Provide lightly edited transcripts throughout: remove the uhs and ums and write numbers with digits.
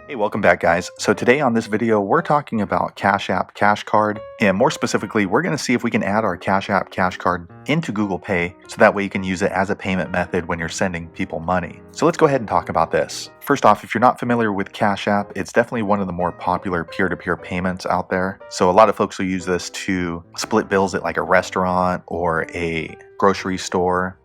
Hey, welcome back guys. So today on this video, we're talking about Cash App Cash Card, and more specifically, we're going to see if we can add our Cash App Cash Card into Google Pay, so that way you can use it as a payment method when you're sending people money. So let's go ahead and talk about this. First off, if you're not familiar with Cash App, it's definitely one of the more popular peer-to-peer payments out there. So a lot of folks will use this to split bills at like a restaurant or a grocery store.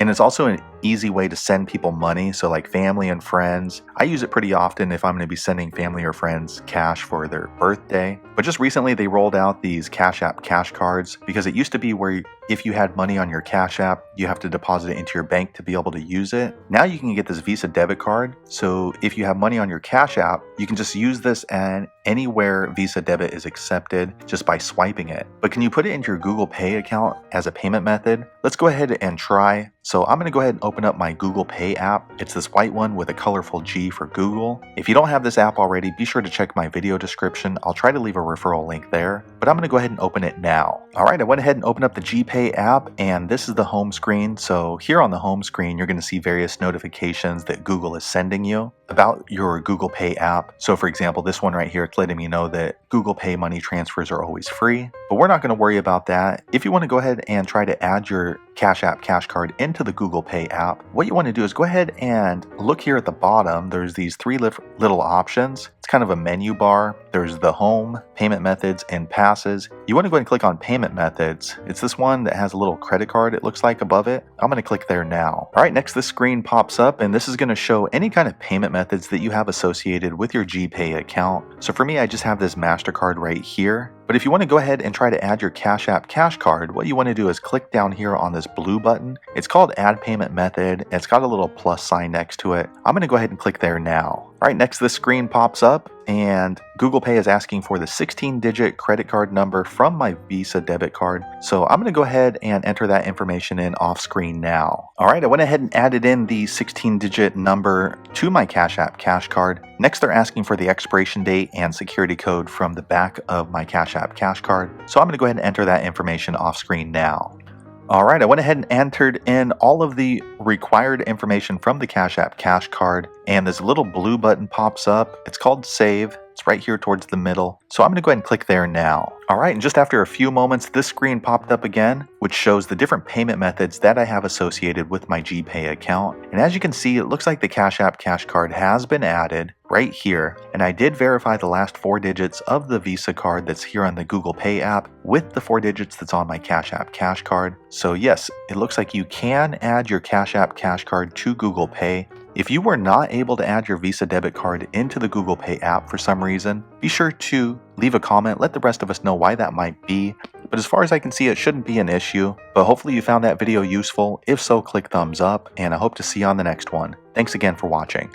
And it's also an easy way to send people money, so like family and friends. I use it pretty often if I'm going to be sending family or friends cash for their birthday. But just recently they rolled out these Cash App Cash Cards, because it used to be where if you had money on your Cash App, you have to deposit it into your bank to be able to use it. Now you can get this Visa debit card, so if you have money on your Cash App, you can just use this and anywhere Visa debit is accepted just by swiping it. But can you put it into your Google Pay account as a payment method? Let's go ahead and try. So I'm going to go ahead and open up my Google Pay app. It's this white one with a colorful G for Google. If you don't have this app already, be sure to check my video description. I'll try to leave a referral link there, but I'm going to go ahead and open it now. All right, I went ahead and opened up the GPay app, and this is the home screen. So here on the home screen, you're going to see various notifications that Google is sending you about your Google Pay app. So for example, this one right here, it's letting me know that Google Pay money transfers are always free, but we're not going to worry about that. If you want to go ahead and try to add your Cash App Cash Card into the Google Pay app, what you want to do is go ahead and look here at the bottom. There's these three little options. It's kind of a menu bar. There's the home, payment methods, and passes. You want to go ahead and click on payment methods. It's this one that has a little credit card, it looks like, above it. I'm going to click there now. All right, next this screen pops up, and this is going to show any kind of payment methods that you have associated with your GPay account. So for me, I just have this MasterCard right here. But if you want to go ahead and try to add your Cash App Cash Card, what you want to do is click down here on this blue button. It's called Add Payment Method. It's got a little plus sign next to it. I'm going to go ahead and click there now. All right, next this screen pops up, and Google Pay is asking for the 16-digit credit card number from my Visa debit card. So I'm going to go ahead and enter that information in off screen now. All right, I went ahead and added in the 16-digit number to my Cash App Cash Card. Next, they're asking for the expiration date and security code from the back of my Cash App Cash Card. So I'm going to go ahead and enter that information off screen now. All right, I went ahead and entered in all of the required information from the Cash App Cash Card, and this little blue button pops up. It's called Save. It's right here towards the middle. So I'm going to go ahead and click there now. All right, and just after a few moments, this screen popped up again, which shows the different payment methods that I have associated with my GPay account. And as you can see, it looks like the Cash App Cash Card has been added right here. And I did verify the last 4 digits of the Visa card that's here on the Google Pay app with the 4 digits that's on my Cash App Cash Card. So yes, it looks like you can add your Cash App Cash Card to Google Pay. If you were not able to add your Visa debit card into the Google Pay app for some reason, be sure to leave a comment, let the rest of us know why that might be. But as far as I can see, it shouldn't be an issue. But hopefully you found that video useful. If so, click thumbs up, and I hope to see you on the next one. Thanks again for watching.